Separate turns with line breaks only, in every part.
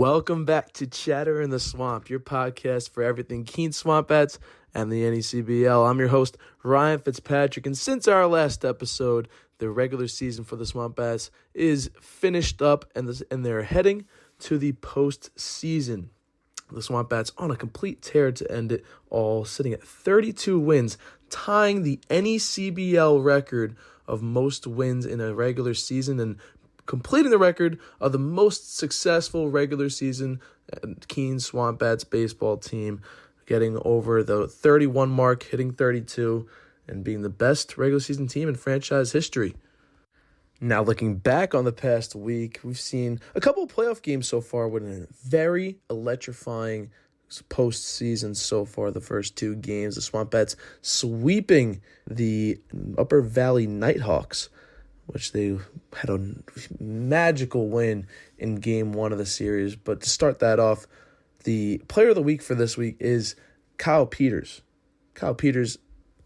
Welcome back to Chatter in the Swamp, your podcast for everything Keene SwampBats and the NECBL. I'm your host, Ryan Fitzpatrick, and since our last episode, the regular season for the SwampBats is finished up, and they're heading to the postseason. The SwampBats on a complete tear to end it all, sitting at 32 wins, tying the NECBL record of most wins in a regular season and completing the record of the most successful regular season Keene SwampBats baseball team, getting over the 31 mark, hitting 32, and being the best regular season team in franchise history. Now, looking back on the past week, we've seen a couple of playoff games so far with a very electrifying postseason so far. The first two games, the SwampBats sweeping the Upper Valley Nighthawks, which they had a magical win in Game 1 of the series. But to start that off, the player of the week for this week is Kyle Peters. Kyle Peters,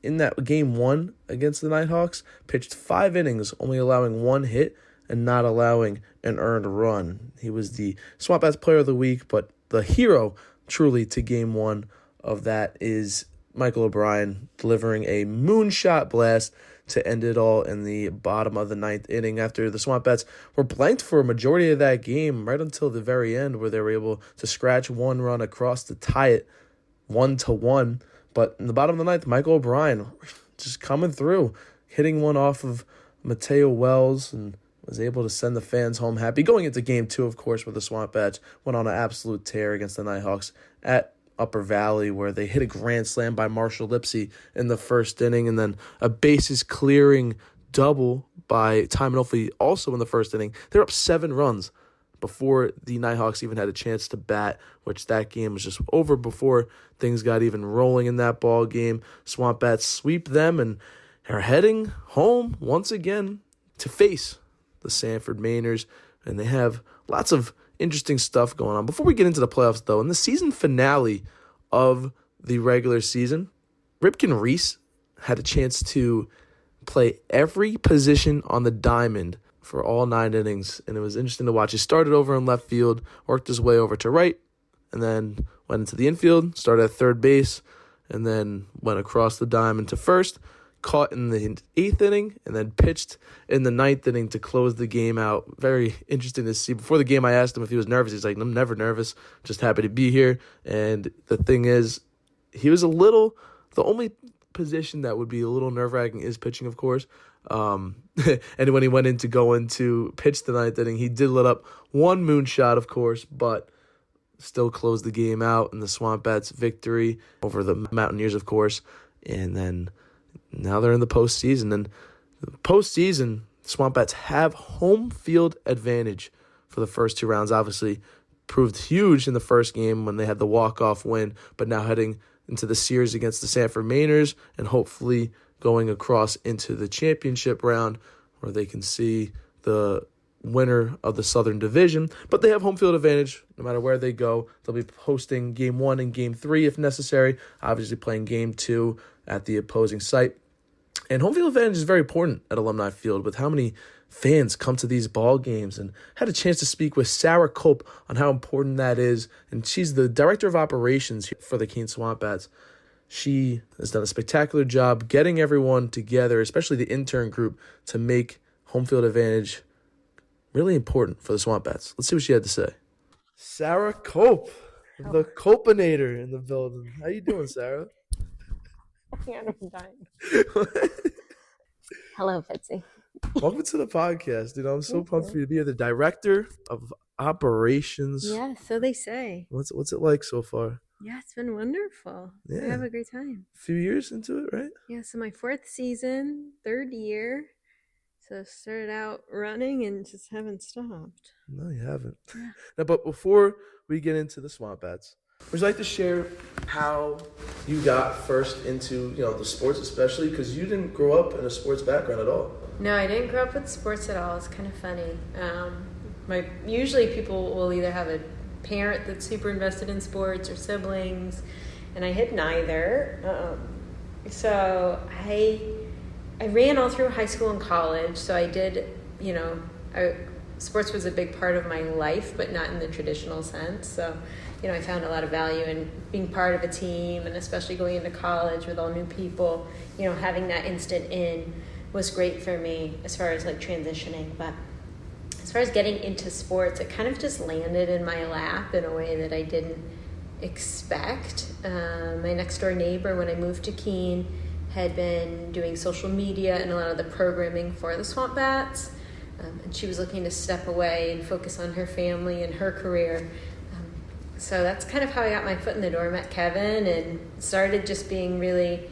in that Game 1 against the Nighthawks, pitched 5 innings, only allowing 1 hit and not allowing an earned run. He was the SwampBats player of the week, but the hero truly to Game 1 of that is Michael O'Brien, delivering a moonshot blast to end it all in the bottom of the 9th inning after the SwampBats were blanked for a majority of that game right until the very end, where they were able to scratch 1 run across to tie it 1-1. But in the bottom of the 9th, Michael O'Brien just coming through, hitting one off of Mateo Wells, and was able to send the fans home happy. Going into Game 2, of course, where the SwampBats went on an absolute tear against the Nighthawks at Upper Valley, where they hit a grand slam by Marshall Lipsy in the first inning, and then a bases clearing double by Ty Manolfi also in the first inning. They're up 7 runs before the Nighthawks even had a chance to bat, which that game was just over before things got even rolling in that ball game. SwampBats sweep them and are heading home once again to face the Sanford Mainers, and they have lots of interesting stuff going on. Before we get into the playoffs, though, in the season finale of the regular season, Ripken Reese had a chance to play every position on the diamond for all 9 innings, and it was interesting to watch. He started over in left field, worked his way over to right, and then went into the infield, started at third base, and then went across the diamond to first, caught in the 8th inning, and then pitched in the 9th inning to close the game out. Very interesting to see. Before the game, I asked him if he was nervous. He's like, I'm never nervous, just happy to be here. And the thing is, he was the only position that would be a little nerve-wracking is pitching, of course. And when he went in to pitch the 9th inning, he did let up 1 moonshot, of course, but still closed the game out in the SwampBats victory over the Mountaineers, of course. And then now they're in the postseason. And the postseason, SwampBats have home field advantage for the first 2 rounds. Obviously, proved huge in the first game when they had the walk-off win, but now heading into the series against the Sanford Mainers and hopefully going across into the championship round where they can see the winner of the Southern Division. But they have home field advantage no matter where they go. They'll be hosting Game 1 and Game 3 if necessary, obviously playing Game 2 at the opposing site. And home field advantage is very important at Alumni Field with how many fans come to these ball games, and had a chance to speak with Sarah Kulp on how important that is. And she's the director of operations for the Keene SwampBats. She has done a spectacular job getting everyone together, especially the intern group, to make home field advantage really important for the SwampBats. Let's see what she had to say. Sarah Kulp, the Kulpinator in the building. How you doing, Sarah?
Yeah, I'm dying. Hello, Fitzy.
Welcome to the podcast, dude. I'm so pumped for you to be here. The director of operations.
Yeah, so they say.
What's it like so far?
Yeah, it's been wonderful.
Yeah.
I have a great time.
A few years into it, right?
Yeah, so my 4th season, 3rd year. So started out running and just haven't stopped.
No, you haven't.
Yeah.
Now, but before we get into the SwampBats, would you like to share how you got first into, the sports, especially because you didn't grow up in a sports background at all?
No, I didn't grow up with sports at all. It's kind of funny. Usually people will either have a parent that's super invested in sports or siblings, and I had neither. So I ran all through high school and college. So I did, I sports was a big part of my life, but not in the traditional sense. So, I found a lot of value in being part of a team, and especially going into college with all new people, having that instant in was great for me as far as like transitioning. But as far as getting into sports, it kind of just landed in my lap in a way that I didn't expect. My next door neighbor, when I moved to Keene, had been doing social media and a lot of the programming for the SwampBats, and she was looking to step away and focus on her family and her career. So that's kind of how I got my foot in the door. Met Kevin and started just being really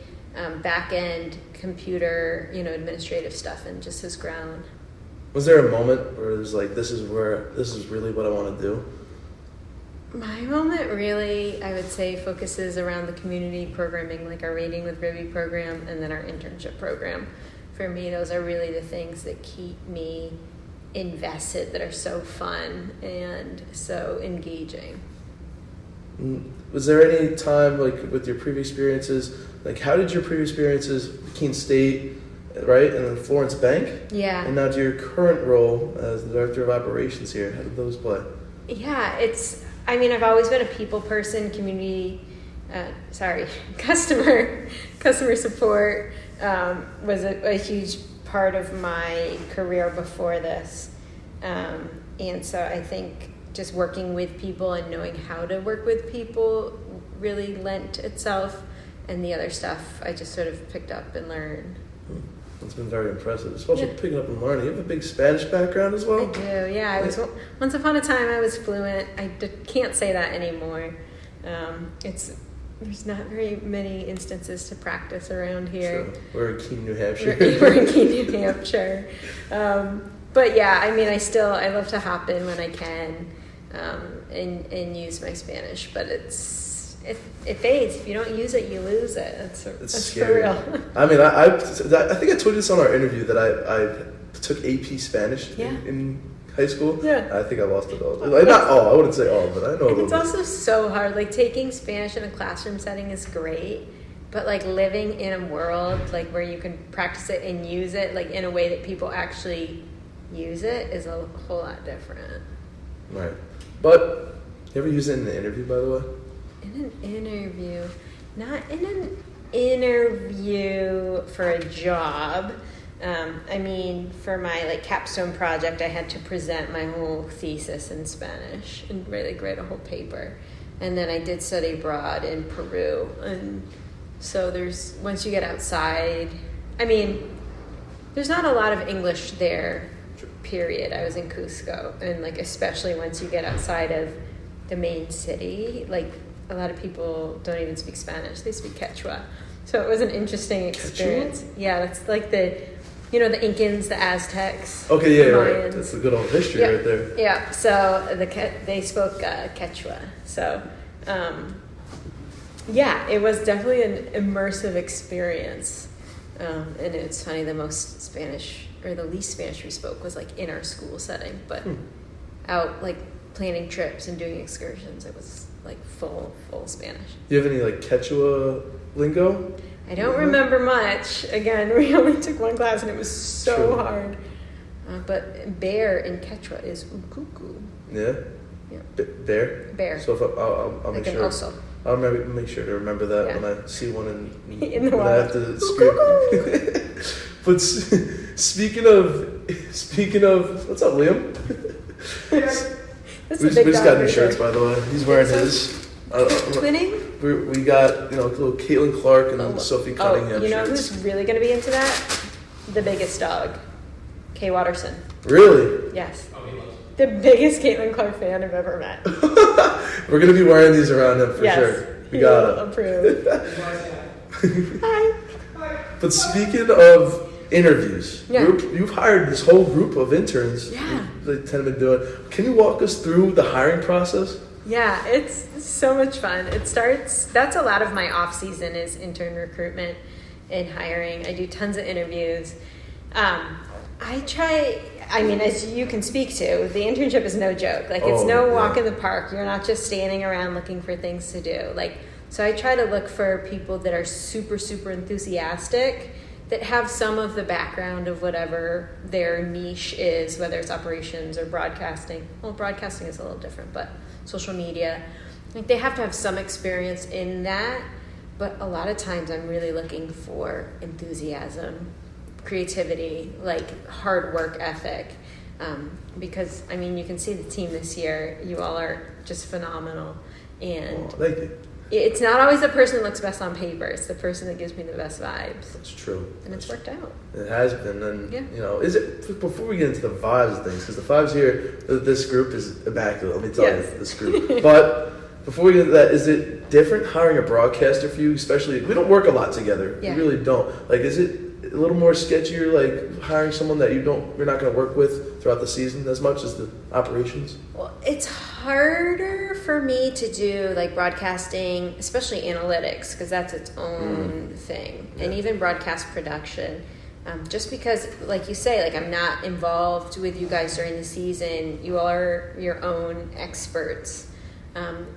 back-end computer, administrative stuff, and just his ground.
Was there a moment where it was like, this is really what I want to do?
My moment really, I would say, focuses around the community programming, like our Rating with Ruby program and then our internship program. For me, those are really the things that keep me invested, that are so fun and so engaging.
Was there any time, like, with your previous experiences, like, how did your previous experiences, Keene State, right, and then Florence Bank?
Yeah. And
now to your current role as the Director of Operations here, how did those play?
Yeah, I've always been a people person, customer support was a huge part of my career before this. And so I think just working with people and knowing how to work with people really lent itself, and the other stuff I just sort of picked up and learned.
That's been very impressive, especially picking up and learning. You have a big Spanish background as well?
I do, yeah. Once upon a time I was fluent. I can't say that anymore. There's not very many instances to practice around here.
Sure. We're in Keene, New Hampshire.
We're in Keene, New Hampshire. But yeah, I love to hop in when I can and use my Spanish. But it fades. If you don't use it, you lose it. That's
scary.
For real.
I mean, I think I told you this on our interview that I took AP Spanish in high school. Yeah. I think I lost it all. Like, not all. I wouldn't say all, but I know a little bit.
It's also so hard. Like, taking Spanish in a classroom setting is great, but like living in a world like where you can practice it and use it like in a way that people actually use it is a whole lot different.
Right. But you ever use it in an interview, by the way?
In an interview. Not in an interview for a job. For my capstone project, I had to present my whole thesis in Spanish and really write a whole paper. And then I did study abroad in Peru. And so once you get outside, there's not a lot of English there, period. I was in Cusco. And especially once you get outside of the main city, a lot of people don't even speak Spanish. They speak Quechua. So it was an interesting experience. Quechua? Yeah, that's the Incans, the Aztecs.
Okay, yeah, right. That's a good old history right there.
Yeah, so they spoke Quechua. So, it was definitely an immersive experience. And it's funny, the most Spanish, or the least Spanish we spoke was in our school setting. But out planning trips and doing excursions, it was full Spanish.
Do you have any Quechua lingo?
I don't remember much. Again, we only took one class and it was so hard. But bear in Quechua is ukuku.
Yeah? Yeah. Bear?
Bear.
So if I'll make sure.
Also.
I'll make sure to remember that when I see one
in the wild.
I have to scream. But speaking of, what's up, Liam? We just got new shirts, by the way. He's wearing his.
Twinning?
We got little Caitlin Clark and then Sophie Cunningham.
You know who's really going to be into that? The biggest dog, Kay Watterson.
Really?
Yes. The biggest Caitlin Clark fan I've ever met.
We're going to be wearing these around him for sure. We got it.
Approve. Hi.
But speaking of interviews, you've hired this whole group of interns.
Yeah.
They tend to be doing. Can you walk us through the hiring process?
Yeah, it's so much fun. That's a lot of my off season is intern recruitment and hiring. I do tons of interviews. As you can speak to, the internship is no joke. It's no walk in the park. You're not just standing around looking for things to do. So I try to look for people that are super, super enthusiastic, that have some of the background of whatever their niche is, whether it's operations or broadcasting. Well, broadcasting is a little different, but social media. Like they have to have some experience in that, but a lot of times I'm really looking for enthusiasm, creativity, like hard work ethic. Because, I mean, you can see the team this year. You all are just phenomenal. And
thank you.
It's not always the person that looks best on paper. It's the person that gives me the best vibes.
That's true.
And it's worked out.
It has been. And, is it, before we get into the vibes of things, because the vibes here, this group is immaculate. Let me tell you, this group. But before we get into that, is it different hiring a broadcaster for you? Especially, we don't work a lot together. Yeah. We really don't. Like, is it a little more sketchier, like hiring someone that you're not going to work with throughout the season as much as the operations?
Well, it's harder for me to do like broadcasting, especially analytics, because that's its own thing, and even broadcast production. Just because, like you say, like I'm not involved with you guys during the season. You all are your own experts.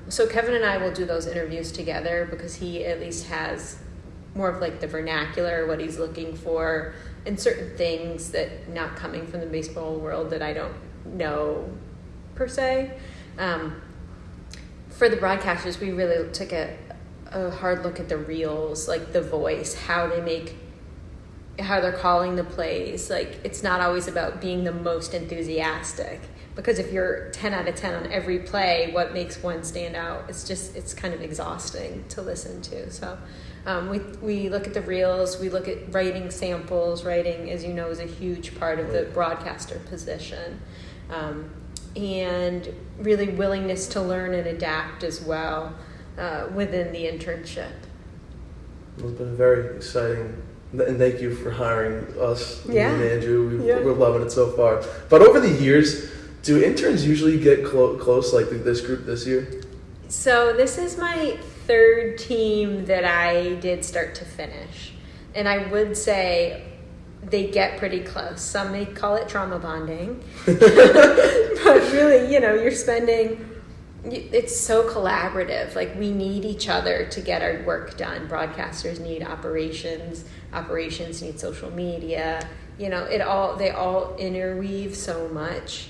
So Kevin and I will do those interviews together because he at least has more of like the vernacular, what he's looking for, and certain things that not coming from the baseball world that I don't know per se. For the broadcasters, we really took a hard look at the reels, like the voice, how they're calling the plays. Like it's not always about being the most enthusiastic, because if you're 10 out of 10 on every play, what makes one stand out? It's kind of exhausting to listen to. So we look at the reels, we look at writing samples. Writing, as you know, is a huge part of the broadcaster position. And really willingness to learn and adapt as well within the internship.
It's been very exciting. And thank you for hiring us, me and Andrew. We're loving it so far. But over the years, do interns usually get close like this group this year?
So this is my third team that I did start to finish. And I would say they get pretty close. Some may call it trauma bonding. But really, you're spending... It's so collaborative. Like, we need each other to get our work done. Broadcasters need operations. Operations need social media. They all interweave so much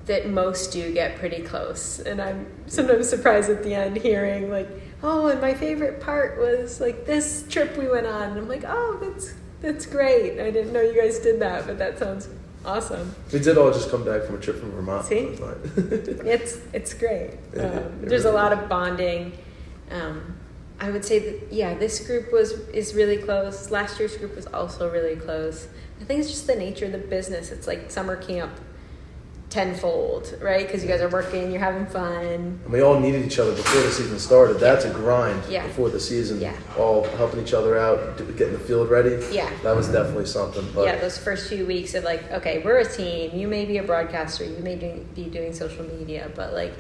that most do get pretty close. And I'm sometimes surprised at the end hearing, like, oh, and my favorite part was, like, this trip we went on. And I'm like, oh, that's great. I didn't know you guys did that, but that sounds awesome.
We did all just come back from a trip from Vermont.
See? It's great. There's a lot of bonding. I would say that, this group is really close. Last year's group was also really close. I think it's just the nature of the business. It's like summer camp tenfold, right? Because you guys are working, you're having fun.
And we all needed each other before the season started. That's a grind before the season.
Yeah.
All helping each other out, getting the field ready.
Yeah.
That was definitely something. But
those first few weeks of like, okay, we're a team. You may be a broadcaster. You may be doing social media. But like,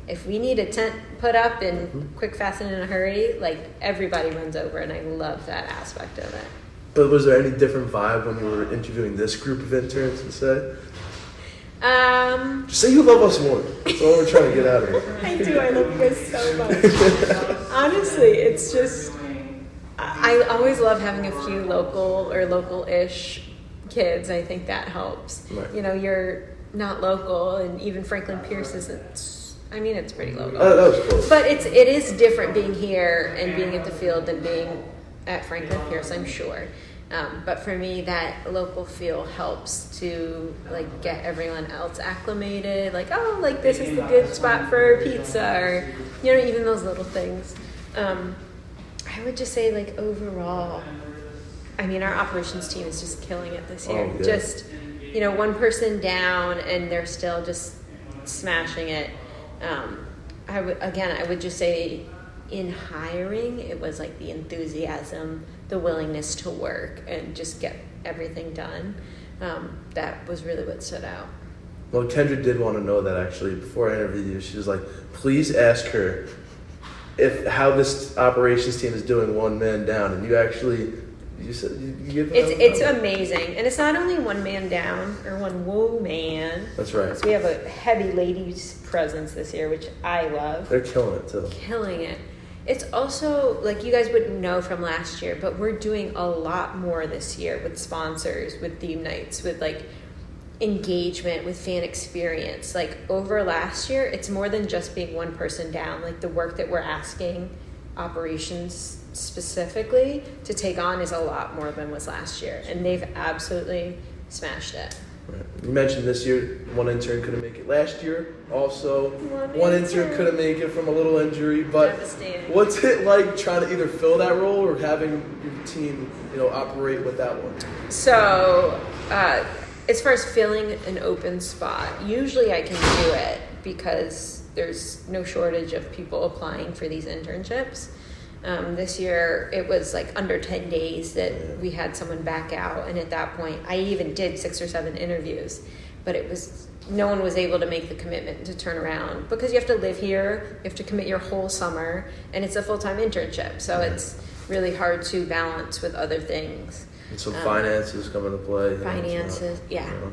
if we need a tent put up and quick, fast, and in a hurry, like everybody runs over. And I love that aspect of it.
But was there any different vibe when you were interviewing this group of interns instead?
Just
say you love us more. That's all we're trying to get out of it.
I do. I love you guys so much. Honestly, it's just... I always love having a few local or local-ish kids. I think that helps.
Right.
You're not local, and even Franklin Pierce isn't... it's pretty local.
That was close.
But it is different being here and being at the field than being at Franklin Pierce, I'm sure. But for me, that local feel helps to like get everyone else acclimated. Like, oh, like this is the good spot for pizza, or even those little things. I would just say, like, overall, our operations team is just killing it this year.
Oh, yeah.
Just one person down, and they're still just smashing it. I would just say, in hiring, it was like the enthusiasm, the willingness to work and just get everything done. That was really what stood out.
Well, Kendra did want to know that actually before I interviewed you. She was like, please ask her how this operations team is doing one man down. And you said you give
it's amazing. And it's not only one man down or one woman.
That's right.
So we have a heavy ladies presence this year, which I love.
They're killing it too.
Killing it. it's also, like, you guys wouldn't know from last year, but we're doing a lot more this year with sponsors, with theme nights, with, like, engagement, with fan experience. Like, over last year, it's more than just being one person down. Like, the work that we're asking operations specifically to take on is a lot more than was last year, and they've absolutely smashed it.
Right. You mentioned this year one intern couldn't make it. Last year also one intern couldn't make it from a little injury. But what's it like trying to either fill that role or having your team, operate with that one?
So as far as filling an open spot, usually I can do it because there's no shortage of people applying for these internships. This year, it was like under 10 days that we had someone back out. And at that point, I even did 6 or 7 interviews. But no one was able to make the commitment to turn around. Because you have to live here, you have to commit your whole summer, and it's a full-time internship. So it's really hard to balance with other things.
And some finances come into play.
Finances,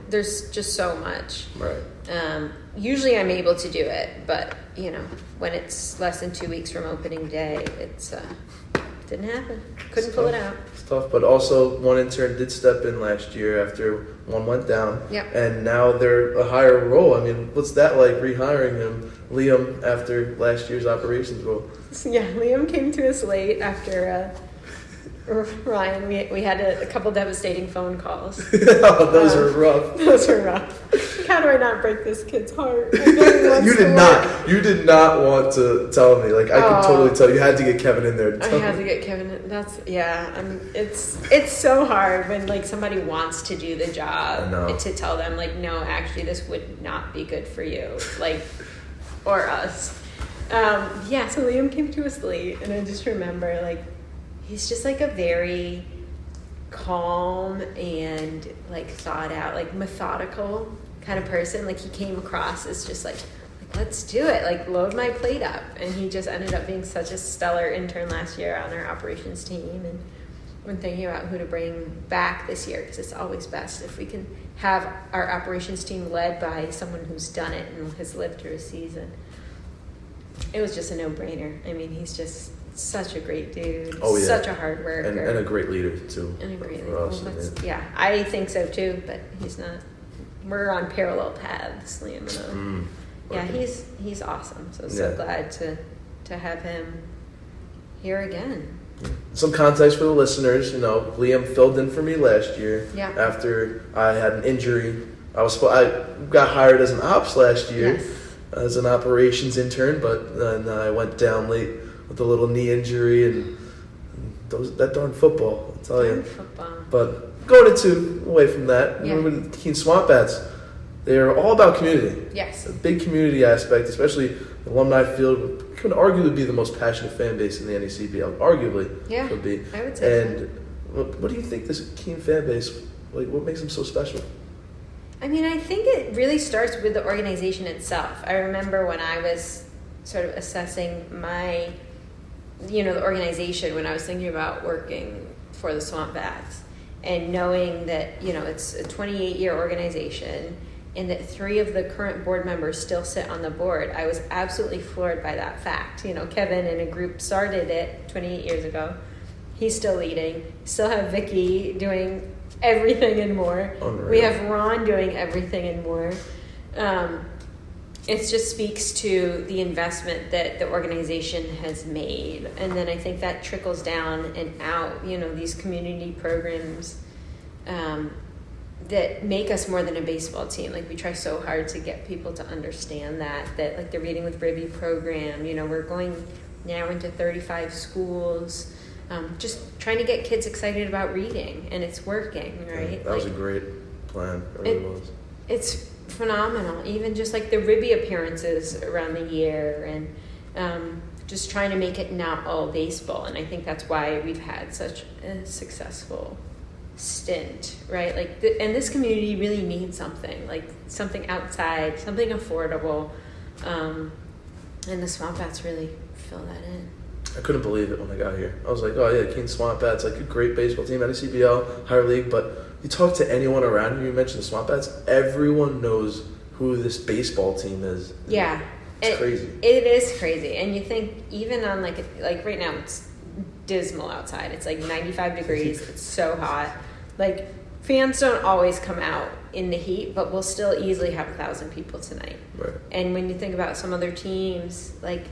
There's just so much.
Right.
Usually I'm able to do it, but, when it's less than 2 weeks from opening day, it's didn't happen. Couldn't pull it out.
It's tough, but also one intern did step in last year after one went down.
Yep.
And now they're a higher role. I mean, what's that like, rehiring him, Liam, after last year's operations role?
Yeah, Liam came to us late after Ryan. We had a couple devastating phone calls.
Those were rough.
Those were rough. How do I not break this kid's heart? You
did not want to tell me. Like, I could totally tell. You had to get Kevin in there.
I had to get Kevin in. It's so hard when, like, somebody wants to do the job to tell them, like, no, actually this would not be good for you, like, or us. So Liam came to us late, and I just remember, like, he's just, like, a very calm and, like, thought out, like, methodical kind of person. Like, he came across as just like let's do it, like, load my plate up. And he just ended up being such a stellar intern last year on our operations team. And when thinking about who to bring back this year, because it's always best if we can have our operations team led by someone who's done it and has lived through a season, it was just a no-brainer. I mean, he's just such a great dude. Oh, yeah. Such a hard worker.
And a great leader, too.
And a great leader. Well, I think so, too, but he's not. We're on parallel paths, Liam and I. Yeah, he's awesome. So glad to have him here again.
Some context for the listeners, Liam filled in for me last year after I had an injury. I got hired as an ops last year as an operations intern, but then I went down late with a little knee injury and that darn football, I'll tell you.
Football. But
going away from that, with Keene SwampBats, they're all about community.
Yes.
A big community aspect, especially the Alumni Field, could arguably be the most passionate fan base in the NECBL. Arguably, could be.
I would say.
And what do you think this Keene fan base, like, what makes them so special?
I mean, I think it really starts with the organization itself. I remember when I was sort of assessing my, the organization when I was thinking about working for the SwampBats. And knowing that, it's a 28-year organization and that 3 of the current board members still sit on the board, I was absolutely floored by that fact. Kevin and a group started it 28 years ago. He's still leading. Still have Vicky doing everything and more. Unreal. We have Ron doing everything and more. It just speaks to the investment that the organization has made. And then I think that trickles down and out, these community programs that make us more than a baseball team. Like, we try so hard to get people to understand that like the Reading with Ribby program, we're going now into 35 schools, just trying to get kids excited about reading, and it's working, right?
Yeah, that was a great plan. It was.
It's phenomenal. Even just like the Ribby appearances around the year, and just trying to make it not all baseball. And I think that's why we've had such a successful stint, right? Like, and this community really needs something, like something outside, something affordable, and the SwampBats really fill that in.
I couldn't believe it when I got here. I was like, oh yeah, Keene SwampBats, like a great baseball team, NECBL, higher league, but you talk to anyone around here, you mention the SwampBats, everyone knows who this baseball team is.
Yeah,
It's crazy.
It is crazy. And you think even on like right now it's dismal outside. It's like 95 degrees. It's so hot. Like fans don't always come out in the heat, but we'll still easily have 1,000 people tonight.
Right.
And when you think about some other teams, like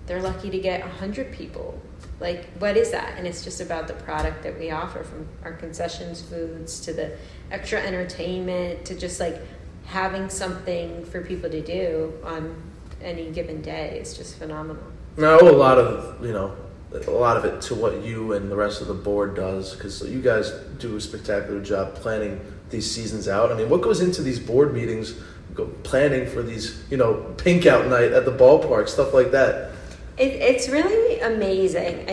they're lucky to get 100 people. Like, what is that? And it's just about the product that we offer, from our concessions foods to the extra entertainment to just like having something for people to do on any given day. It's just phenomenal.
Now, I owe a lot of it to what you and the rest of the board does, because you guys do a spectacular job planning these seasons out. I mean, what goes into these board meetings, planning for these, pink out night at the ballpark, stuff like that?
It's really amazing.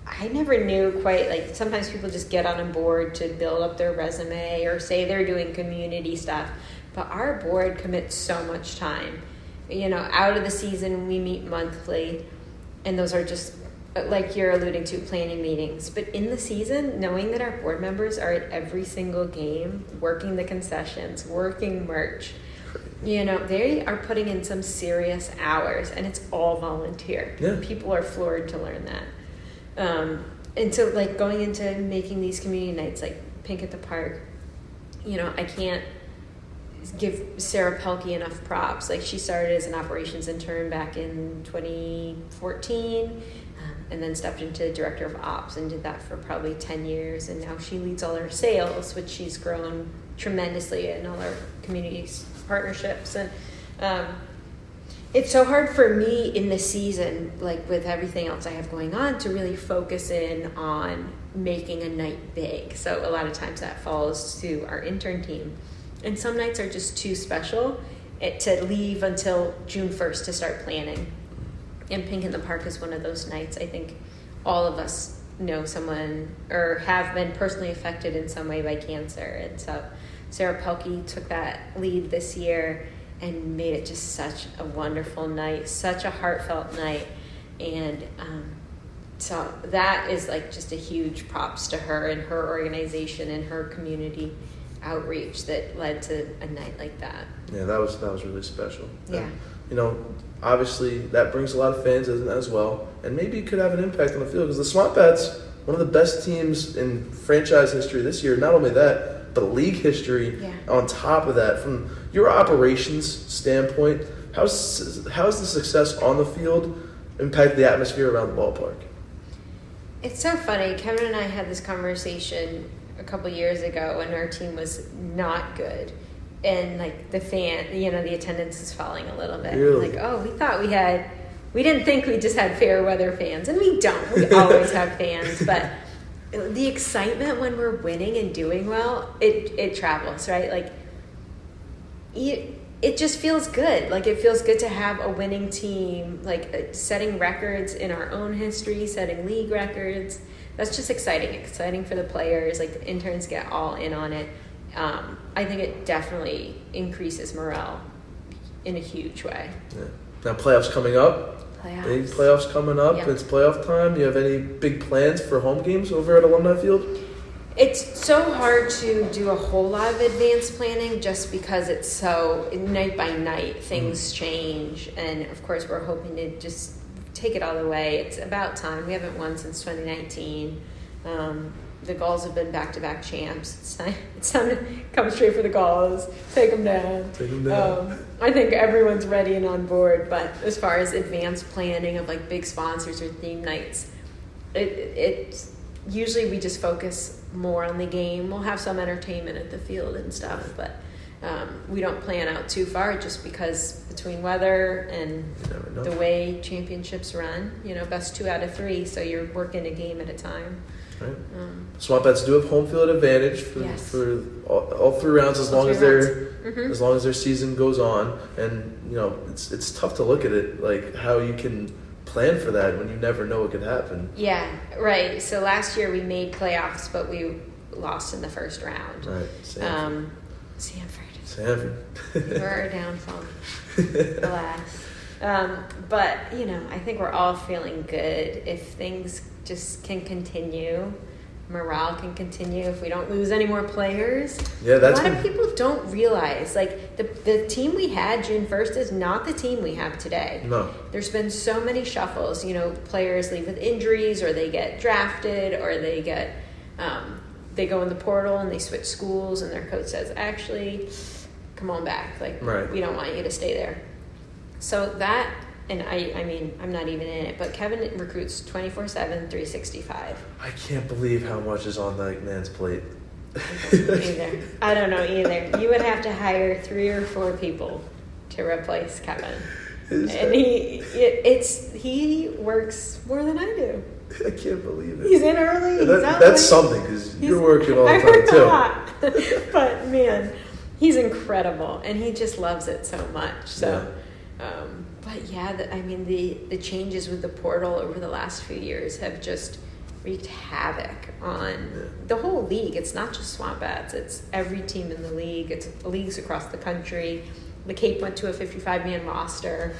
I never knew quite, like, sometimes people just get on a board to build up their resume or say they're doing community stuff, but our board commits so much time. Out of the season, we meet monthly, and those are just, like you're alluding to, planning meetings. But in the season, knowing that our board members are at every single game, working the concessions, working merch, they are putting in some serious hours, and it's all volunteer.
Yeah.
People are floored to learn that. And so, like, going into making these community nights, like Pink at the Park, I can't give Sarah Pelkey enough props. Like, she started as an operations intern back in 2014, and then stepped into director of ops and did that for probably 10 years. And now she leads all our sales, which she's grown tremendously in all our community partnerships. And it's so hard for me in the season, like with everything else I have going on, to really focus in on making a night big. So a lot of times that falls to our intern team. And some nights are just too special to leave until June 1st to start planning. And Pink in the Park is one of those nights. I think all of us know someone or have been personally affected in some way by cancer. And so Sarah Pelkey took that lead this year and made it just such a wonderful night, such a heartfelt night. And so that is like just a huge props to her and her organization and her community outreach that led to a night like that.
Yeah, that was really special.
Yeah.
And, obviously that brings a lot of fans as well, and maybe it could have an impact on the field, because the SwampBats, one of the best teams in franchise history this year. Not only that, but league history.
Yeah.
On top of that. From your operations standpoint, how's the success on the field impact the atmosphere around the ballpark?
It's so funny. Kevin and I had this conversation a couple years ago when our team was not good. And like the attendance is falling a little bit.
Really?
Like, oh, we didn't think we just had fair weather fans, and we don't. We always have fans, but the excitement when we're winning and doing well, it travels, right? Like, it just feels good. Like, it feels good to have a winning team, like setting records in our own history, setting league records. That's just exciting for the players. Like, the interns get all in on it. I think it definitely increases morale in a huge way.
Yeah. Now, playoffs coming up. Big playoffs coming up. Yep. It's playoff time. Do you have any big plans for home games over at Alumni Field?
It's so hard to do a whole lot of advanced planning just because it's so night by night, things change. And of course, we're hoping to just take it all the way. It's about time. We haven't won since 2019. The Gulls have been back-to-back champs. It's time to come straight for the Gulls. Take them down. I think everyone's ready and on board. But as far as advanced planning of like big sponsors or theme nights, it's usually we just focus more on the game. We'll have some entertainment at the field and stuff, but we don't plan out too far just because between weather and the way championships run, best 2 out of 3, so you're working a game at a time.
Right. SwampBats do have home field advantage for all 3 rounds as long as their season goes on, and it's tough to look at it like how you can plan for that when you never know what could happen. Yeah, right.
So last year we made playoffs, but we lost in the first round.
Right.
Sanford. We're our downfall. Alas. But I think we're all feeling good if things just can continue. morale can continue, if we don't lose any more players.
Yeah, that's
a lot of people don't realize, like, the team we had June 1st is not the team we have today.
No.
There's been so many shuffles. Players leave with injuries, or they get drafted, or they get they go in the portal and they switch schools, and their coach says, actually, come on back. Like,
right.
We don't want you to stay there. So that, and I mean, I'm not even in it, but Kevin recruits 24/7, 365.
I can't believe how much is on that man's plate.
Either. I don't know either. You would have to hire 3 or 4 people to replace Kevin. And he works more than I do.
I can't believe it.
He's in early.
That's something, because you're working all the time too.
A lot. But man, he's incredible, and he just loves it so much. So, but yeah, the changes with the portal over the last few years have just wreaked havoc on the whole league. It's not just SwampBats; it's every team in the league. It's leagues across the country. The Cape went to a 55-man roster,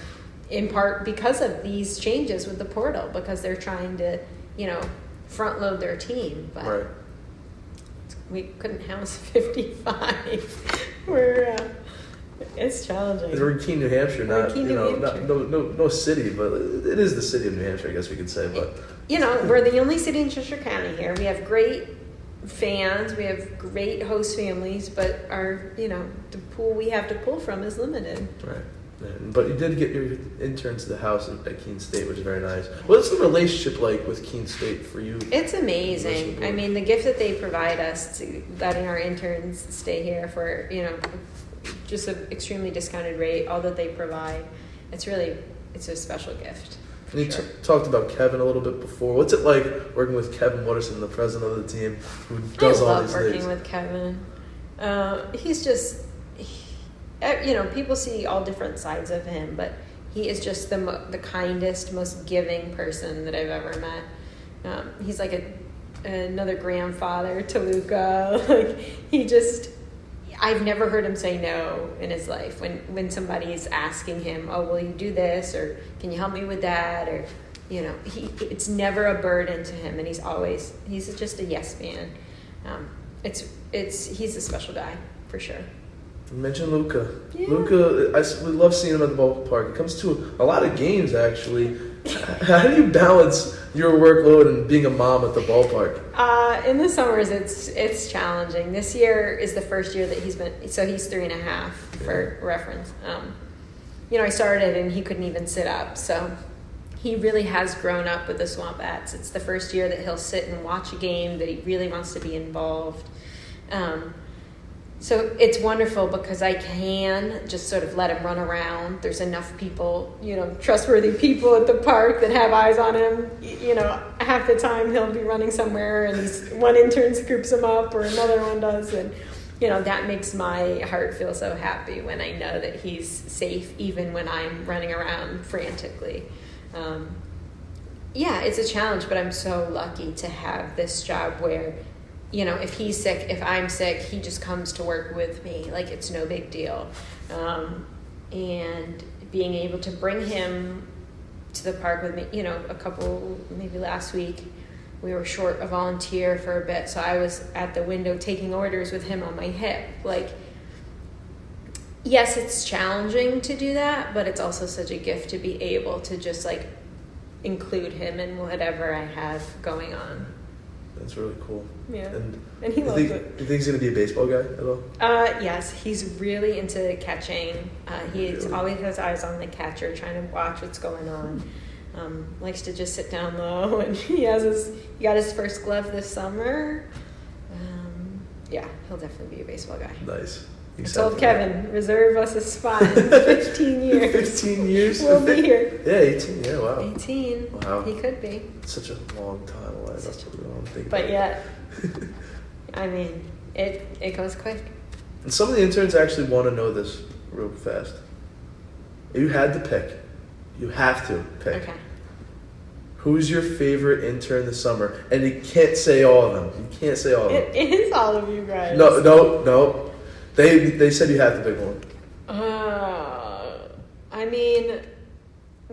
in part because of these changes with the portal, because they're trying to, front load their team. But
right.
We couldn't house 55. It's challenging.
We're in Keene, New Hampshire, no city, but it is the city of New Hampshire, I guess we could say. But
we're the only city in Cheshire County here. We have great fans, we have great host families, but our the pool we have to pull from is limited.
Right. But you did get your intern to the house at Keene State, which is very nice. What's the relationship like with Keene State for you?
It's amazing. I mean, the gift that they provide us to letting our interns stay here for just an extremely discounted rate, all that they provide, it's a special gift.
And you talked about Kevin a little bit before. What's it like working with Kevin Watterson, the president of the team, who does all these things?
I love working with Kevin. He's just, people see all different sides of him, but he is just the kindest, most giving person that I've ever met. He's like another grandfather to Luka. I've never heard him say no in his life. When somebody's asking him, oh, will you do this? Or can you help me with that? Or, it's never a burden to him. And he's just a yes man. He's a special guy for sure.
You mentioned Luka.
Yeah.
Luka, we love seeing him at the ballpark. He comes to a lot of games, actually. How do you balance your workload and being a mom at the ballpark?
In the summers, it's challenging. This year is the first year that he's 3.5 for reference. I started and he couldn't even sit up, so he really has grown up with the SwampBats. It's the first year that he'll sit and watch a game, that he really wants to be involved. So it's wonderful because I can just sort of let him run around. There's enough people, trustworthy people at the park that have eyes on him. Half the time he'll be running somewhere and one intern scoops him up or another one does. And, that makes my heart feel so happy when I know that he's safe, even when I'm running around frantically. It's a challenge, but I'm so lucky to have this job where, if he's sick, if I'm sick, he just comes to work with me. Like, it's no big deal. And being able to bring him to the park with me, maybe last week, we were short a volunteer for a bit. So I was at the window taking orders with him on my hip. Like, yes, it's challenging to do that, but it's also such a gift to be able to just, include him in whatever I have going on.
That's really cool.
Yeah, and he loves it.
Do you think he's going to be a baseball guy at all?
Yes, he's really into catching. He always has eyes on the catcher, trying to watch what's going on. Likes to just sit down low, and he got his first glove this summer. He'll definitely be a baseball guy.
Nice.
I told Kevin, reserve us a spot in 15 years.
15 years?
We'll be here.
Yeah, 18. Yeah, wow.
18.
Wow.
He could be.
It's such a long time away.
But yet, it goes quick.
And some of the interns actually want to know this real fast. If you had to pick, you have to pick.
Okay.
Who's your favorite intern this summer? And you can't say all of them. You can't say all of them.
It is all of you guys.
No. They said you have to pick one.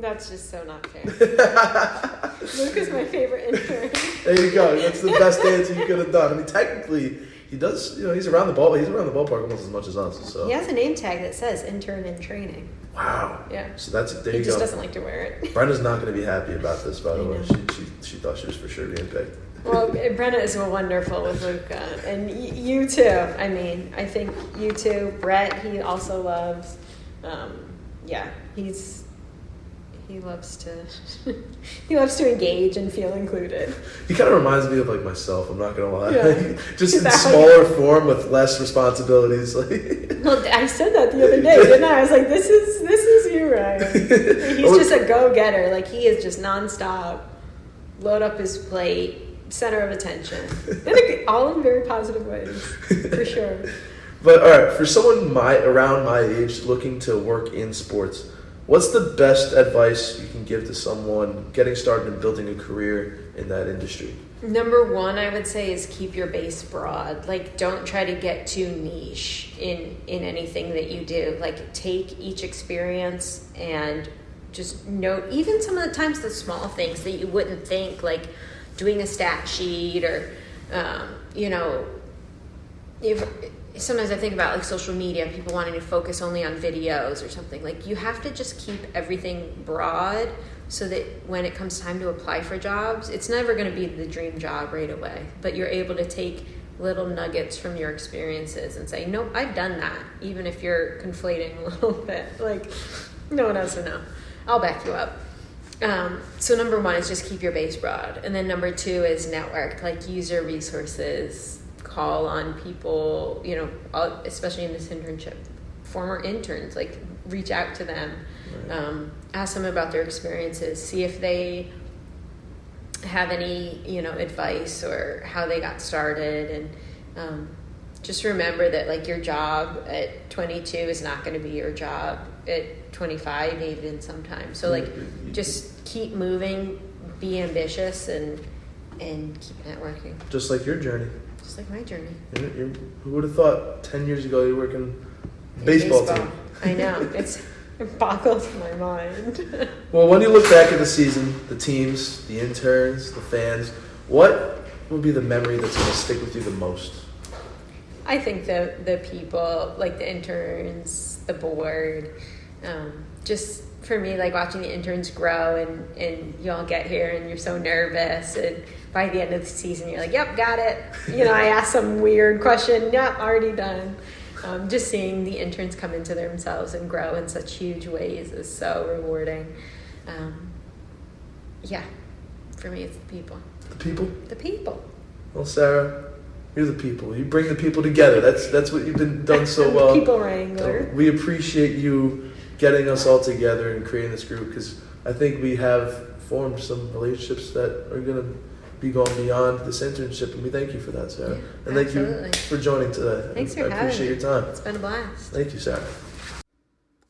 That's just so not fair. Luka's my favorite intern.
There you go. That's the best answer you could have done. I mean, technically, he does. He's around the ball. He's around the ballpark almost as much as us. So
he has a name tag that says intern in training.
Wow.
Yeah.
So there you go.
He just doesn't like to wear it.
Brenda's not going to be happy about this, by the way. She thought she was for sure being picked.
Well, Brenda is wonderful with Luka, and you too. I mean, I think you too. Brett, he also loves. He loves to engage and feel included.
He kind of reminds me of like myself. I'm not gonna lie.
Yeah.
Just in smaller form with less responsibilities.
Well, I said that the other day, didn't I? I was like, "This is you, Ryan." He's just a go-getter. Like he is just nonstop. Load up his plate, center of attention, all in very positive ways, for sure.
But all right, for someone around my age looking to work in sports, what's the best advice you can give to someone getting started and building a career in that industry?
Number one, I would say, is keep your base broad. Like, don't try to get too niche in anything that you do. Like, take each experience and just note, even some of the times, the small things that you wouldn't think, like doing a stat sheet or, sometimes I think about like social media, people wanting to focus only on videos or something. Like you have to just keep everything broad so that when it comes time to apply for jobs, it's never going to be the dream job right away. But you're able to take little nuggets from your experiences and say, nope, I've done that. Even if you're conflating a little bit, like no one else will know. I'll back you up. So number one is just keep your base broad. And then number two is network, like use your resources. Call on people, especially in this internship, former interns, like reach out to them, right. Ask them about their experiences, see if they have any, advice or how they got started. And just remember that like your job at 22 is not going to be your job at 25 even sometimes. So like just keep moving, be ambitious and keep networking.
Just like your journey.
Just like my journey.
Who would have thought 10 years ago you were working baseball team?
I know. It boggles my mind.
Well, when you look back at the season, the teams, the interns, the fans, what would be the memory that's going to stick with you the most?
I think the people, like the interns, the board, just for me, like watching the interns grow and you all get here and you're so nervous and by the end of the season you're like, yep, got it. I asked some weird question, yep, already done. Just seeing the interns come into themselves and grow in such huge ways is so rewarding. For me it's the people.
The people?
The people.
Well, Sarah, you're the people. You bring the people together. That's what you've been done so well.
People wrangler.
We appreciate you getting us all together and creating this group because I think we have formed some relationships that are going to be going beyond this internship, and we thank you for that, Sarah.
Yeah,
and thank you for joining today.
Thanks for having me.
I appreciate your time.
It's been a blast.
Thank you, Sarah.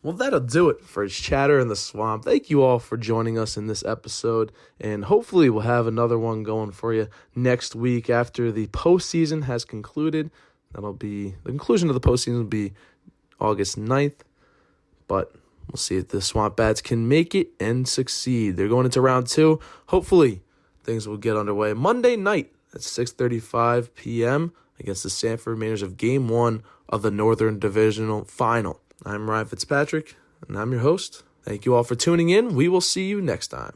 Well, that'll do it for Chatter in the Swamp. Thank you all for joining us in this episode, and hopefully we'll have another one going for you next week after the postseason has concluded. That'll be the conclusion of the postseason will be August 9th, but we'll see if the SwampBats can make it and succeed. They're going into round 2. Hopefully things will get underway Monday night at 6:35 p.m. against the Sanford Mainers of Game 1 of the Northern Divisional Final. I'm Ryan Fitzpatrick, and I'm your host. Thank you all for tuning in. We will see you next time.